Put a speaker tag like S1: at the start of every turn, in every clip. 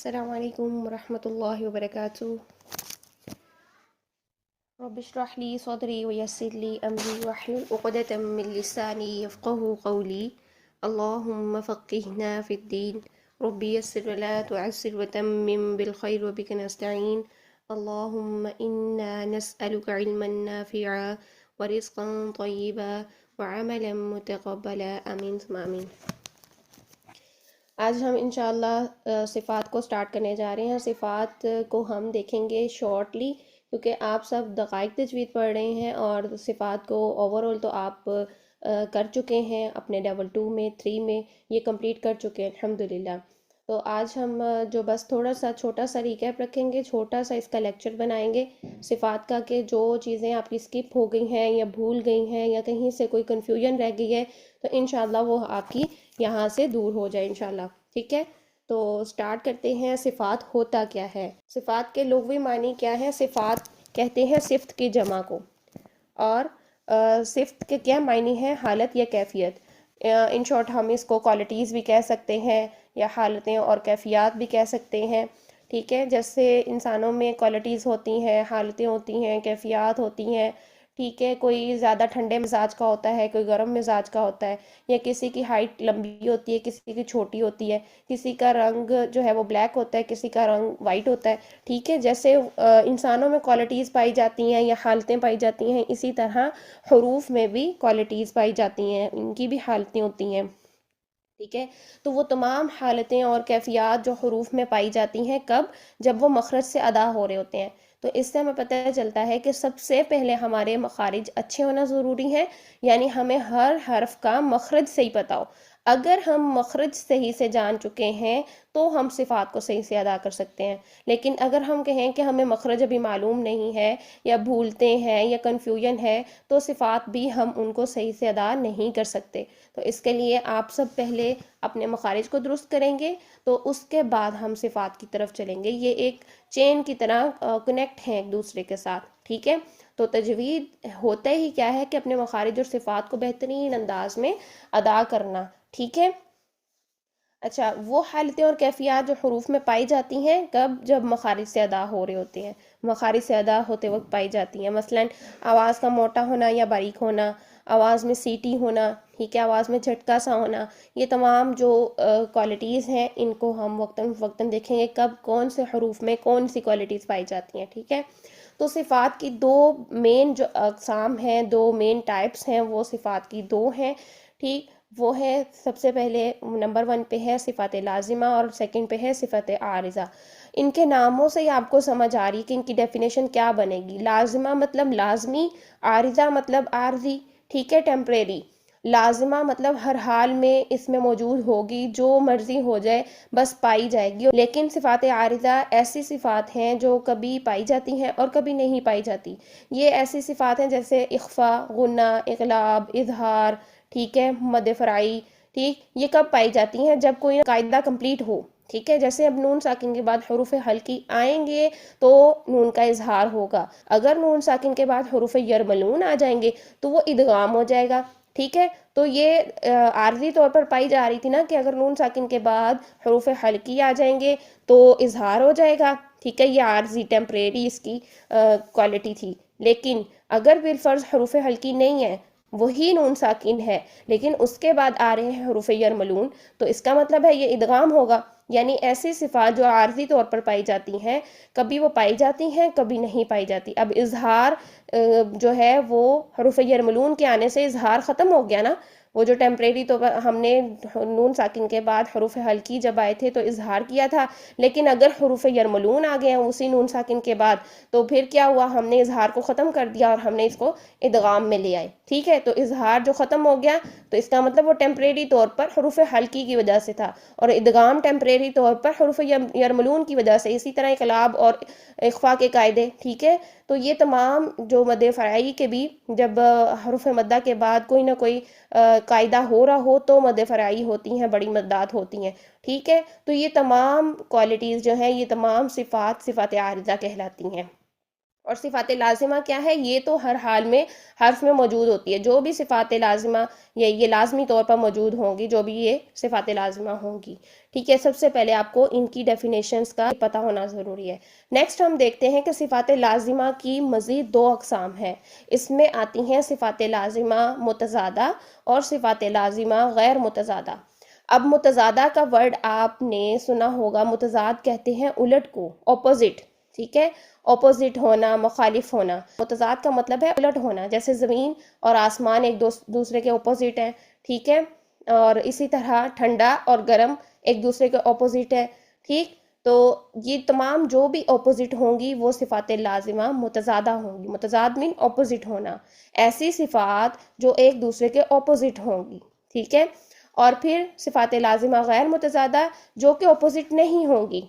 S1: السلام علیکم ورحمۃ اللہ وبرکاتہ۔ رب اشرح لي صدري ويسر لي أمري واحلل عقدة من لساني يفقهوا قولي اللهم فقهنا في الدين رب يسر ولا تعسر وتمم بالخير وبك نستعين اللهم إنا نسألك علما نافعا ورزقا طيبا وعملا متقبلا آمین ثم آمین۔ آج ہم انشاءاللہ صفات کو سٹارٹ کرنے جا رہے ہیں۔ صفات کو ہم دیکھیں گے شارٹلی، کیونکہ آپ سب دقائق تجوید پڑھ رہے ہیں اور صفات کو اوورآل تو آپ کر چکے ہیں اپنے لیول 2 میں 3 میں، یہ کمپلیٹ کر چکے ہیں الحمدللہ۔ تو آج ہم جو بس تھوڑا سا چھوٹا سا ریکیپ رکھیں گے، چھوٹا سا اس کا لیکچر بنائیں گے صفات کا، کہ جو چیزیں آپ کی سکپ ہو گئی ہیں یا بھول گئی ہیں یا کہیں سے کوئی کنفیوژن رہ گئی ہے تو انشاءاللہ وہ آپ کی یہاں سے دور ہو جائے انشاءاللہ، ٹھیک ہے؟ تو سٹارٹ کرتے ہیں۔ صفات ہوتا کیا ہے؟ صفات کے لغوی معنی کیا ہے؟ صفات کہتے ہیں صفت کی جمع کو، اور صفت کے کیا معنی ہے؟ حالت یا کیفیت۔ ان شارٹ ہم اس کو کوالٹیز بھی کہہ سکتے ہیں یا حالتیں اور کیفیات بھی کہہ سکتے ہیں، ٹھیک ہے؟ جیسے انسانوں میں کوالٹیز ہوتی ہیں، حالتیں ہوتی ہیں، کیفیات ہوتی ہیں، ٹھیک ہے؟ کوئی زیادہ ٹھنڈے مزاج کا ہوتا ہے، کوئی گرم مزاج کا ہوتا ہے، یا کسی کی ہائٹ لمبی ہوتی ہے، کسی کی چھوٹی ہوتی ہے، کسی کا رنگ جو ہے وہ بلیک ہوتا ہے، کسی کا رنگ وائٹ ہوتا ہے، ٹھیک ہے؟ جیسے انسانوں میں کوالٹیز پائی جاتی ہیں یا حالتیں پائی جاتی ہیں، اسی طرح حروف میں بھی کوالٹیز پائی جاتی ہیں، ان کی بھی حالتیں ہوتی ہیں، ٹھیک ہے؟ تو وہ تمام حالتیں اور کیفیات جو حروف میں پائی جاتی ہیں، کب؟ جب وہ مخرج سے ادا ہو رہے ہوتے ہیں۔ تو اس سے ہمیں پتہ چلتا ہے کہ سب سے پہلے ہمارے مخارج اچھے ہونا ضروری ہے، یعنی ہمیں ہر حرف کا مخرج صحیح پتہ ہو۔ اگر ہم مخرج صحیح سے جان چکے ہیں تو ہم صفات کو صحیح سے ادا کر سکتے ہیں، لیکن اگر ہم کہیں کہ ہمیں مخرج ابھی معلوم نہیں ہے یا بھولتے ہیں یا کنفیوژن ہے تو صفات بھی ہم ان کو صحیح سے ادا نہیں کر سکتے۔ تو اس کے لیے آپ سب پہلے اپنے مخارج کو درست کریں گے، تو اس کے بعد ہم صفات کی طرف چلیں گے۔ یہ ایک چین کی طرح کنیکٹ ہیں ایک دوسرے کے ساتھ، ٹھیک ہے؟ تو تجوید ہوتا ہی کیا ہے کہ اپنے مخارج اور صفات کو بہترین انداز میں ادا کرنا، ٹھیک ہے؟ اچھا، وہ حالتیں اور کیفیات جو حروف میں پائی جاتی ہیں، کب؟ جب مخارج سے ادا ہو رہے ہوتے ہیں، مخارج سے ادا ہوتے وقت پائی جاتی ہیں۔ مثلاً آواز کا موٹا ہونا یا باریک ہونا، آواز میں سیٹی ہونا، ٹھیک ہے؟ آواز میں جھٹکا سا ہونا، یہ تمام جو کوالٹیز ہیں ان کو ہم وقتاً فوقتاً دیکھیں گے کب کون سے حروف میں کون سی کوالٹیز پائی جاتی ہیں، ٹھیک ہے؟ تو صفات کی دو مین جو اقسام ہیں، دو مین ٹائپس ہیں، وہ صفات کی دو ہیں، ٹھیک؟ وہ ہے، سب سے پہلے نمبر 1 پہ ہے صفات لازمہ اور سیکنڈ پہ ہے صفت عارضہ۔ ان کے ناموں سے ہی آپ کو سمجھ آ رہی کہ ان کی ڈیفینیشن کیا بنے گی۔ لازمہ مطلب لازمی، عارضہ مطلب عارضی، ٹھیک ہے؟ ٹیمپریری۔ لازمہ مطلب ہر حال میں اس میں موجود ہوگی، جو مرضی ہو جائے بس پائی جائے گی۔ لیکن صفات عارضہ ایسی صفات ہیں جو کبھی پائی جاتی ہیں اور کبھی نہیں پائی جاتی۔ یہ ایسی صفات ہیں جیسے اخفا، غنہ، اغلاب، اظہار، ٹھیک ہے؟ مد فرائی، ٹھیک؟ یہ کب پائی جاتی ہیں؟ جب کوئی قاعدہ کمپلیٹ ہو، ٹھیک ہے؟ جیسے اب نون ساکن کے بعد حروف حلقی آئیں گے تو نون کا اظہار ہوگا، اگر نون ساکن کے بعد حروف یرملون آ جائیں گے تو وہ ادغام ہو جائے گا، ٹھیک ہے؟ تو یہ عارضی طور پر پائی جا رہی تھی نا کہ اگر نون ساکن کے بعد حروف حلقی آ جائیں گے تو اظہار ہو جائے گا، ٹھیک ہے؟ یہ عارضی ٹیمپریری اس کی کوالٹی تھی۔ لیکن اگر بالفرض حروف حلقی نہیں ہے، وہی نون ساکن ہے، لیکن اس کے بعد آ رہے ہیں حروف یرملون، تو اس کا مطلب ہے یہ ادغام ہوگا۔ یعنی ایسی صفات جو عارضی طور پر پائی جاتی ہیں، کبھی وہ پائی جاتی ہیں کبھی نہیں پائی جاتی۔ اب اظہار جو ہے وہ حروف یرملون کے آنے سے اظہار ختم ہو گیا نا، وہ جو ٹیمپریری تو ہم نے نون ساکن کے بعد حروف حلقی جب آئے تھے تو اظہار کیا تھا، لیکن اگر حروف یرملون آ گئے ہیں اسی نون ساکن کے بعد تو پھر کیا ہوا؟ ہم نے اظہار کو ختم کر دیا اور ہم نے اس کو ادغام میں لے آئے، ٹھیک ہے؟ تو اظہار جو ختم ہو گیا تو اس کا مطلب وہ ٹیمپریری طور پر حروف حلقی کی وجہ سے تھا، اور ادغام ٹیمپریری طور پر حروف یرملون کی وجہ سے۔ اسی طرح انقلاب اور اخفا کے قاعدے، ٹھیک ہے؟ تو یہ تمام جو مد فرائی کے بھی جب حروف مدہ کے بعد کوئی نہ کوئی قاعدہ ہو رہا ہو تو مد فرائی ہوتی ہیں، بڑی مدات ہوتی ہیں، ٹھیک ہے؟ تو یہ تمام کوالٹیز جو ہیں، یہ تمام صفات عارضہ کہلاتی ہیں۔ اور صفات لازمہ کیا ہے؟ یہ تو ہر حال میں حرف میں موجود ہوتی ہے، جو بھی صفات لازمہ یہ لازمی طور پر موجود ہوں گی، جو بھی یہ صفات لازمہ ہوں گی، ٹھیک ہے۔ سب سے پہلے آپ کو ان کی ڈیفینیشنز کا پتہ ہونا ضروری ہے۔ نیکسٹ ہم دیکھتے ہیں کہ صفات لازمہ کی مزید دو اقسام ہیں۔ اس میں آتی ہیں صفات لازمہ متضادہ اور صفات لازمہ غیر متضادہ۔ اب متضادہ کا ورڈ آپ نے سنا ہوگا، متضاد کہتے ہیں الٹ کو، اپوزٹ، ٹھیک ہے، اپوزٹ ہونا، مخالف ہونا۔ متضاد کا مطلب ہے الٹ ہونا، جیسے زمین اور آسمان ایک دوسرے کے اپوزٹ ہیں، ٹھیک ہے، اور اسی طرح ٹھنڈا اور گرم ایک دوسرے کے اپوزٹ ہے، ٹھیک۔ تو یہ تمام جو بھی اپوزٹ ہوں گی وہ صفات لازمہ متضادہ ہوں گی۔ متضاد مین اپوزٹ ہونا، ایسی صفات جو ایک دوسرے کے اپوزٹ ہوں گی، ٹھیک ہے۔ اور پھر صفات لازمہ غیر متضادہ جو کہ اپوزٹ نہیں ہوں گی،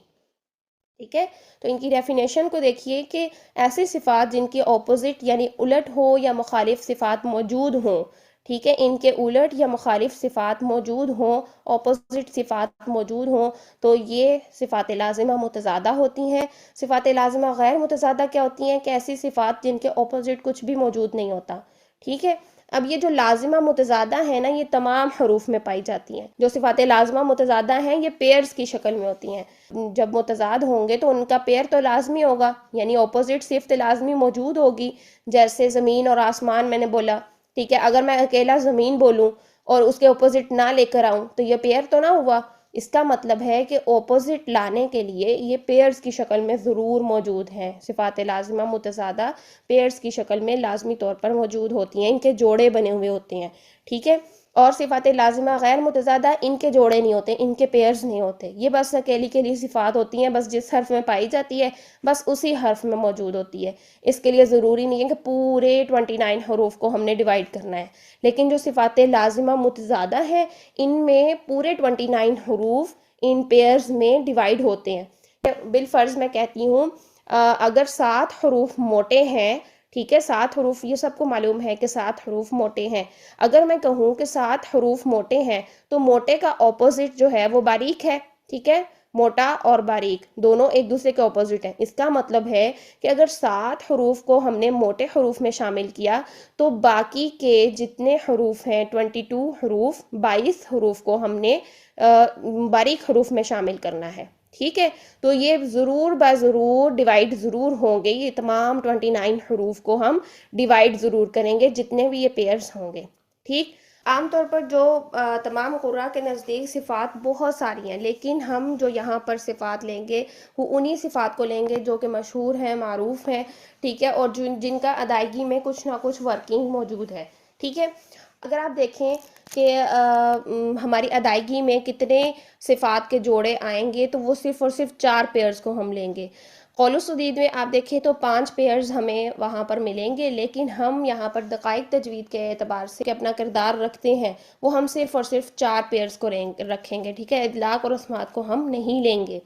S1: ٹھیک ہے۔ تو ان کی ڈیفینیشن کو دیکھیے کہ ایسی صفات جن کی اپوزٹ یعنی الٹ ہو یا مخالف صفات موجود ہوں، ٹھیک ہے، ان کے الٹ یا مخالف صفات موجود ہوں، اپوزٹ صفات موجود ہوں، تو یہ صفات لازمہ متضادہ ہوتی ہیں۔ صفات لازمہ غیر متضادہ کیا ہوتی ہیں؟ کہ ایسی صفات جن کے اپوزٹ کچھ بھی موجود نہیں ہوتا، ٹھیک ہے۔ اب یہ جو لازمہ متضادہ ہیں نا، یہ تمام حروف میں پائی جاتی ہیں۔ جو صفات لازمہ متضادہ ہیں یہ پیئرز کی شکل میں ہوتی ہیں۔ جب متضاد ہوں گے تو ان کا پیئر تو لازمی ہوگا، یعنی اپوزٹ صفت لازمی موجود ہوگی، جیسے زمین اور آسمان میں نے بولا، ٹھیک ہے۔ اگر میں اکیلا زمین بولوں اور اس کے اپوزٹ نہ لے کر آؤں تو یہ پیئر تو نہ ہوا۔ اس کا مطلب ہے کہ اپوزٹ لانے کے لیے یہ پیئرز کی شکل میں ضرور موجود ہیں۔ صفات لازمہ متضادہ پیئرز کی شکل میں لازمی طور پر موجود ہوتی ہیں، ان کے جوڑے بنے ہوئے ہوتے ہیں، ٹھیک ہے۔ اور صفات لازمہ غیر متضادہ ان کے جوڑے نہیں ہوتے، ان کے پیئرز نہیں ہوتے، یہ بس اکیلی کے صفات ہوتی ہیں، بس جس حرف میں پائی جاتی ہے بس اسی حرف میں موجود ہوتی ہے۔ اس کے لیے ضروری نہیں ہے کہ پورے 29 حروف کو ہم نے ڈیوائیڈ کرنا ہے، لیکن جو صفات لازمہ متضادہ ہیں ان میں پورے 29 حروف ان پیئرز میں ڈیوائیڈ ہوتے ہیں۔ بالفرض میں کہتی ہوں اگر 7 حروف موٹے ہیں، ٹھیک ہے، 7 حروف، یہ سب کو معلوم ہے کہ 7 حروف موٹے ہیں۔ اگر میں کہوں کہ 7 حروف موٹے ہیں تو موٹے کا اپوزٹ جو ہے وہ باریک ہے، ٹھیک ہے۔ موٹا اور باریک دونوں ایک دوسرے کے اپوزٹ ہیں۔ اس کا مطلب ہے کہ اگر 7 حروف کو ہم نے موٹے حروف میں شامل کیا تو باقی کے جتنے حروف ہیں 22 حروف، 22 حروف کو ہم نے باریک حروف میں شامل کرنا ہے، ٹھیک ہے۔ تو یہ ضرور ضرور ڈیوائیڈ ضرور ہوں گے، یہ تمام 29 حروف کو ہم ڈیوائیڈ ضرور کریں گے جتنے بھی یہ پیئرز ہوں گے، ٹھیک۔ عام طور پر جو تمام قراء کے نزدیک صفات بہت ساری ہیں، لیکن ہم جو یہاں پر صفات لیں گے وہ انہی صفات کو لیں گے جو کہ مشہور ہیں، معروف ہیں، ٹھیک ہے، اور جن کا ادائیگی میں کچھ نہ کچھ ورکنگ موجود ہے، ٹھیک ہے۔ اگر آپ دیکھیں کہ ہماری ادائیگی میں کتنے صفات کے جوڑے آئیں گے تو وہ صرف اور صرف 4 پیئرز کو ہم لیں گے۔ قول السدید میں آپ دیکھیں تو 5 پیئرز ہمیں وہاں پر ملیں گے، لیکن ہم یہاں پر دقائق تجوید کے اعتبار سے اپنا کردار رکھتے ہیں، وہ ہم صرف اور صرف 4 پیئرز کو رکھیں گے، ٹھیک ہے، اطلاق اور اسمات کو ہم نہیں لیں گے،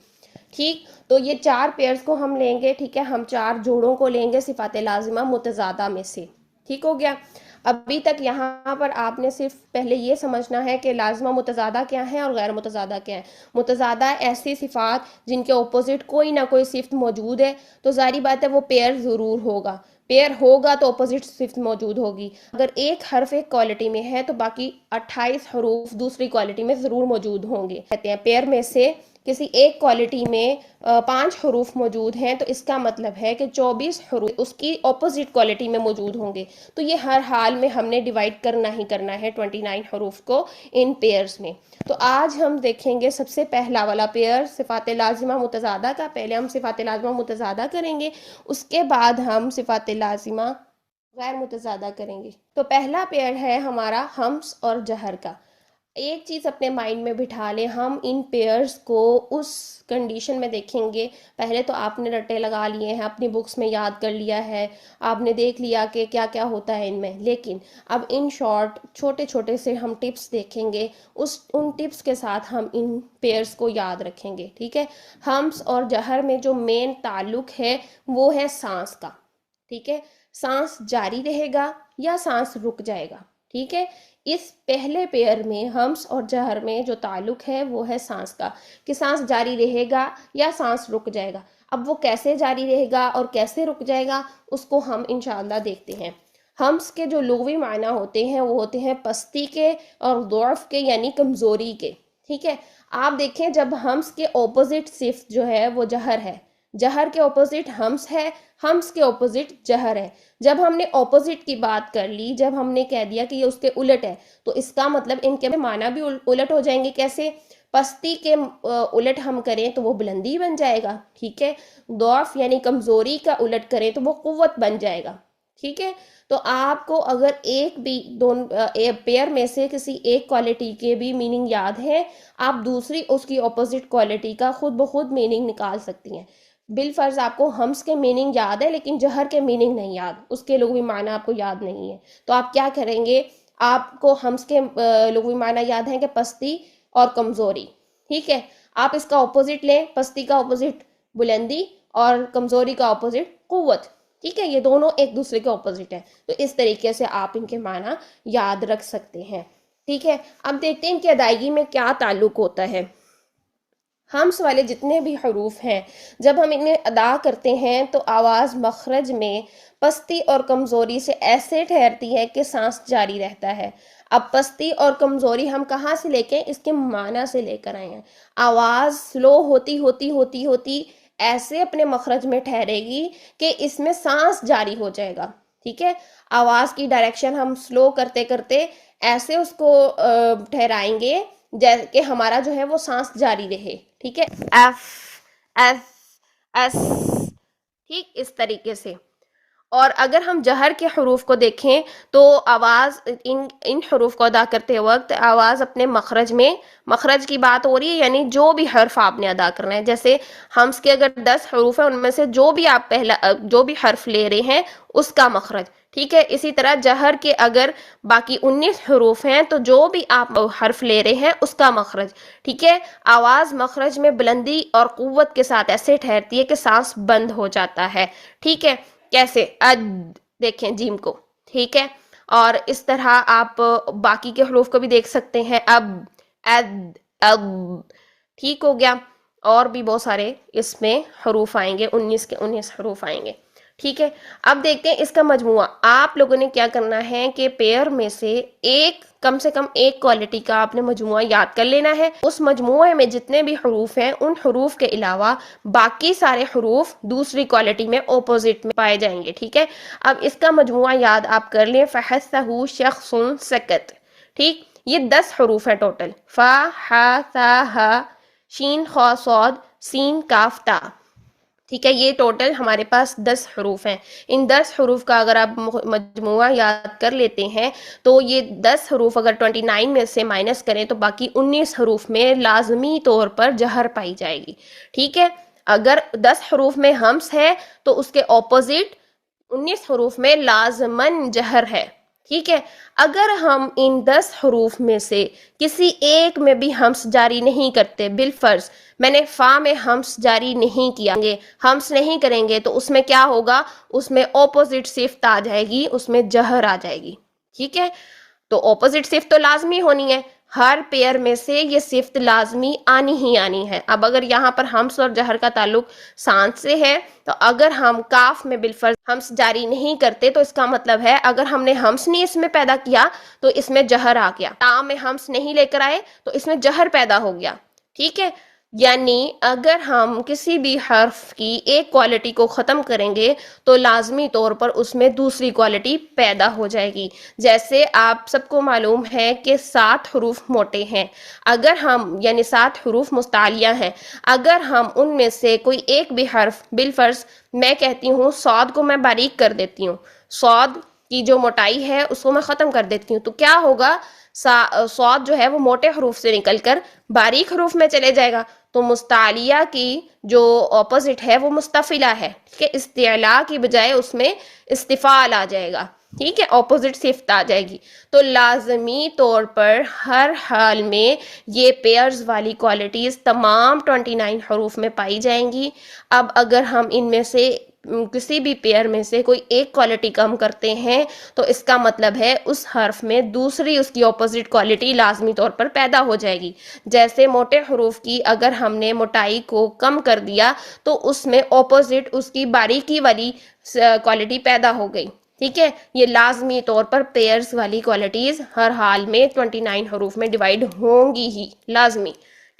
S1: ٹھیک۔ تو یہ 4 پیئرز کو ہم لیں گے، ٹھیک ہے، ہم 4 جوڑوں کو لیں گے صفات لازمہ متضادہ میں سے، ٹھیک ہو گیا۔ ابھی تک یہاں پر آپ نے صرف پہلے یہ سمجھنا ہے کہ لازمہ متضادہ کیا ہیں اور غیر متضادہ کیا ہیں۔ متضادہ ایسی صفات جن کے اپوزٹ کوئی نہ کوئی صفت موجود ہے، تو ظاہری بات ہے وہ پیئر ضرور ہوگا، پیئر ہوگا تو اپوزٹ صفت موجود ہوگی۔ اگر ایک حرف ایک کوالٹی میں ہے تو باقی 28 حروف دوسری کوالٹی میں ضرور موجود ہوں گے۔ کہتے ہیں پیئر میں سے کسی ایک کوالٹی میں 5 حروف موجود ہیں تو اس کا مطلب ہے کہ 24 حروف اس کی اپوزٹ کوالٹی میں موجود ہوں گے۔ تو یہ ہر حال میں ہم نے ڈیوائیڈ کرنا ہی کرنا ہے 29 حروف کو ان پیئرز میں۔ تو آج ہم دیکھیں گے سب سے پہلا والا پیئر صفات لازمہ متضادہ کا۔ پہلے ہم صفات لازمہ متضادہ کریں گے، اس کے بعد ہم صفات لازمہ غیر متضادہ کریں گے۔ تو پہلا پیئر ہے ہمارا ہمس اور جہر کا۔ ایک چیز اپنے مائنڈ میں بٹھا لیں، ہم ان پیئرز کو اس کنڈیشن میں دیکھیں گے، پہلے تو آپ نے رٹے لگا لیے ہیں، اپنی بکس میں یاد کر لیا ہے، آپ نے دیکھ لیا کہ کیا کیا ہوتا ہے ان میں، لیکن اب ان شارٹ چھوٹے چھوٹے سے ہم ٹپس دیکھیں گے، ان ٹپس کے ساتھ ہم ان پیئرز کو یاد رکھیں گے، ٹھیک ہے۔ ہمس اور جہر میں جو مین تعلق ہے وہ ہے سانس کا، ٹھیک ہے، سانس جاری رہے گا یا سانس رک جائے گا، ٹھیک ہے۔ اس پہلے پیئر میں ہمس اور جہر میں جو تعلق ہے وہ ہے سانس کا، کہ سانس جاری رہے گا یا سانس رک جائے گا۔ اب وہ کیسے جاری رہے گا اور کیسے رک جائے گا اس کو ہم انشاءاللہ دیکھتے ہیں۔ ہمس کے جو لغوی معنی ہوتے ہیں وہ ہوتے ہیں پستی کے اور ضعف کے یعنی کمزوری کے، ٹھیک ہے۔ آپ دیکھیں جب ہمس کے اپوزٹ صفت جو ہے وہ جہر ہے، جہر کے اپوزٹ ہمس ہے، ہمس کے اپوزٹ جہر ہے۔ جب ہم نے اپوزٹ کی بات کر لی، جب ہم نے کہہ دیا کہ یہ اس کے الٹ ہے، تو اس کا مطلب ان کے معنی بھی الٹ ہو جائیں گے۔ کیسے؟ پستی کے الٹ ہم کریں تو وہ بلندی بن جائے گا، ٹھیک ہے۔ ضعف یعنی کمزوری کا الٹ کریں تو وہ قوت بن جائے گا، ٹھیک ہے۔ تو آپ کو اگر ایک بھی پیئر میں سے کسی ایک کوالٹی کے بھی میننگ یاد ہے، آپ دوسری اس کی اپوزٹ کوالٹی کا خود بخود میننگ نکال سکتی ہیں۔ بالفرض آپ کو ہمس کے میننگ یاد ہے لیکن جہر کے میننگ نہیں یاد، اس کے لغوی معنی آپ کو یاد نہیں ہے، تو آپ کیا کریں گے؟ آپ کو ہمس کے لغوی معنی یاد ہیں کہ پستی اور کمزوری، ٹھیک ہے۔ آپ اس کا اپوزٹ لیں، پستی کا اپوزٹ بلندی اور کمزوری کا اپوزٹ قوت، ٹھیک ہے۔ یہ دونوں ایک دوسرے کے اپوزٹ ہیں، تو اس طریقے سے آپ ان کے معنی یاد رکھ سکتے ہیں، ٹھیک ہے۔ اب دیکھتے ہیں ان کی ادائیگی میں کیا تعلق ہوتا ہے۔ ہمس والے جتنے بھی حروف ہیں جب ہم انہیں ادا کرتے ہیں تو آواز مخرج میں پستی اور کمزوری سے ایسے ٹھہرتی ہے کہ سانس جاری رہتا ہے۔ اب پستی اور کمزوری ہم کہاں سے لے کے اس کے معنی سے لے کر آئے ہیں۔ آواز سلو ہوتی ہوتی ہوتی ہوتی ایسے اپنے مخرج میں ٹھہرے گی کہ اس میں سانس جاری ہو جائے گا، ٹھیک ہے۔ آواز کی ڈائریکشن ہم سلو کرتے کرتے ایسے اس کو ٹھہرائیں گے جیسے کہ ہمارا جو ہے وہ سانس جاری رہے، ٹھیک ہے۔ ایف ایس ایس، ٹھیک، اس طریقے سے۔ اور اگر ہم جہر کے حروف کو دیکھیں تو آواز ان حروف کو ادا کرتے وقت آواز اپنے مخرج میں، مخرج کی بات ہو رہی ہے یعنی جو بھی حرف آپ نے ادا کرنا ہے، جیسے ہمس کے اگر 10 حروف ہیں ان میں سے جو بھی آپ جو بھی حرف لے رہے ہیں اس کا مخرج، ٹھیک ہے۔ اسی طرح جہر کے اگر باقی 19 حروف ہیں تو جو بھی آپ حرف لے رہے ہیں اس کا مخرج، ٹھیک ہے۔ آواز مخرج میں بلندی اور قوت کے ساتھ ایسے ٹھہرتی ہے کہ سانس بند ہو جاتا ہے، ٹھیک ہے۔ کیسے؟ اد، دیکھیں جیم کو، ٹھیک ہے۔ اور اس طرح آپ باقی کے حروف کو بھی دیکھ سکتے ہیں، اب، اد، اب، ٹھیک ہو گیا۔ اور بھی بہت سارے اس میں حروف آئیں گے، 19 کے 19 حروف آئیں گے، ٹھیک ہے۔ اب دیکھتے ہیں اس کا مجموعہ۔ آپ لوگوں نے کیا کرنا ہے کہ پیئر میں سے کم سے کم ایک کوالٹی کا آپ نے مجموعہ یاد کر لینا ہے۔ اس مجموعے میں جتنے بھی حروف ہیں ان حروف کے علاوہ باقی سارے حروف دوسری کوالٹی میں اپوزٹ میں پائے جائیں گے، ٹھیک ہے۔ اب اس کا مجموعہ یاد آپ کر لیں، فحثہ شخص سکت، ٹھیک۔ یہ 10 حروف ہیں ٹوٹل، فا ہا ثا ہا شین خا صاد سین کاف تا، ٹھیک ہے۔ یہ ٹوٹل ہمارے پاس 10 حروف ہیں۔ ان 10 حروف کا اگر آپ مجموعہ یاد کر لیتے ہیں تو یہ 10 حروف اگر 29 میں سے مائنس کریں تو باقی 19 حروف میں لازمی طور پر جہر پائی جائے گی، ٹھیک ہے۔ اگر 10 حروف میں ہمس ہے تو اس کے اپوزٹ 19 حروف میں لازماً جہر ہے، ٹھیک ہے۔ اگر ہم ان 10 حروف میں سے کسی ایک میں بھی ہمس جاری نہیں کرتے، بالفرض میں نے فا میں ہمس جاری نہیں کیا، ہمس نہیں کریں گے تو اس میں کیا ہوگا؟ اس میں اپوزٹ صفت آ جائے گی، اس میں جہر آ جائے گی، ٹھیک ہے۔ تو اپوزٹ صفت تو لازمی ہونی ہے، ہر پیئر میں سے یہ صفت لازمی آنی ہی آنی ہے۔ اب اگر یہاں پر ہمس اور جہر کا تعلق سانس سے ہے تو اگر ہم کاف میں بالفرض ہمس جاری نہیں کرتے تو اس کا مطلب ہے اگر ہم نے ہمس نہیں اس میں پیدا کیا تو اس میں جہر آ گیا، تا میں ہمس نہیں لے کر آئے تو اس میں جہر پیدا ہو گیا، ٹھیک ہے۔ یعنی اگر ہم کسی بھی حرف کی ایک کوالٹی کو ختم کریں گے تو لازمی طور پر اس میں دوسری کوالٹی پیدا ہو جائے گی۔ جیسے آپ سب کو معلوم ہے کہ 7 حروف موٹے ہیں، اگر ہم یعنی 7 حروف مستعلیہ ہیں، اگر ہم ان میں سے کوئی ایک بھی حرف، بالفرض میں کہتی ہوں صاد کو میں باریک کر دیتی ہوں، صاد کی جو موٹائی ہے اس کو میں ختم کر دیتی ہوں، تو کیا ہوگا؟ صاد جو ہے وہ موٹے حروف سے نکل کر باریک حروف میں چلے جائے گا، تو مستعلیہ کی جو اپوزٹ ہے وہ مستفلہ ہے، کہ استعلاء کی بجائے اس میں استفال آ جائے گا، ٹھیک ہے، اپوزٹ صفت آ جائے گی۔ تو لازمی طور پر ہر حال میں یہ پیئرز والی کوالٹیز تمام 29 حروف میں پائی جائیں گی۔ اب اگر ہم ان میں سے کسی بھی پیئر میں سے کوئی ایک کوالٹی کم کرتے ہیں تو اس کا مطلب ہے اس حرف میں دوسری اس کی اپوزٹ کوالٹی لازمی طور پر پیدا ہو جائے گی. جیسے موٹے حروف کی اگر ہم نے موٹائی کو کم کر دیا تو اس میں اپوزٹ اس کی باریکی والی کوالٹی پیدا ہو گئی. ٹھیک ہے، یہ لازمی طور پر پیئرز والی کوالٹیز ہر حال میں 29 حروف میں ڈیوائیڈ ہوں گی ہی، لازمی.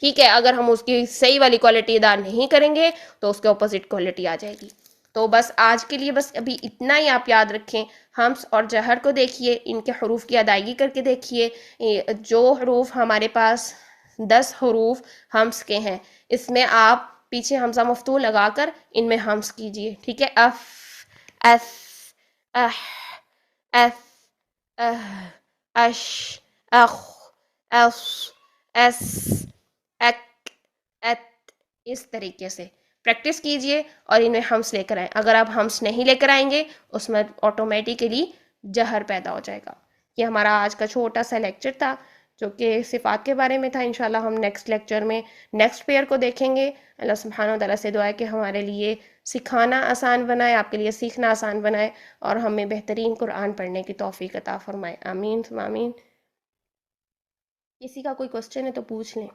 S1: ٹھیک ہے، اگر ہم اس کی صحیح والی کوالٹی ادا نہیں کریں گے تو اس کے اپوزٹ کوالٹی آ جائے گی. تو بس آج کے لیے بس ابھی اتنا ہی آپ یاد رکھیں. ہمس اور جہر کو دیکھیے، ان کے حروف کی ادائیگی کر کے دیکھیے. جو حروف ہمارے پاس 10 حروف ہمس کے ہیں، اس میں آپ پیچھے حمزہ مفتوح لگا کر ان میں ہمس کیجئے. ٹھیک ہے، اف، ایف، اح، ایف، اہ، اش، اخ، اف، ایس، ایک، ایت، اس طریقے سے پریکٹس کیجئے اور ان میں ہمس لے کر آئیں. اگر آپ ہمس نہیں لے کر آئیں گے اس میں آٹومیٹیکلی جہر پیدا ہو جائے گا. یہ ہمارا آج کا چھوٹا سا لیکچر تھا جو کہ صفات کے بارے میں تھا. انشاءاللہ ہم نیکسٹ لیکچر میں نیکسٹ پیئر کو دیکھیں گے. اللہ سبحانہ و تعالیٰ سے دعا ہے کہ ہمارے لیے سکھانا آسان بنائے، آپ کے لیے سیکھنا آسان بنائے اور ہمیں بہترین قرآن پڑھنے کی توفیق عطا فرمائے. آمین ثم آمین. کسی کا کوئی کوسچن ہے تو پوچھ لیں.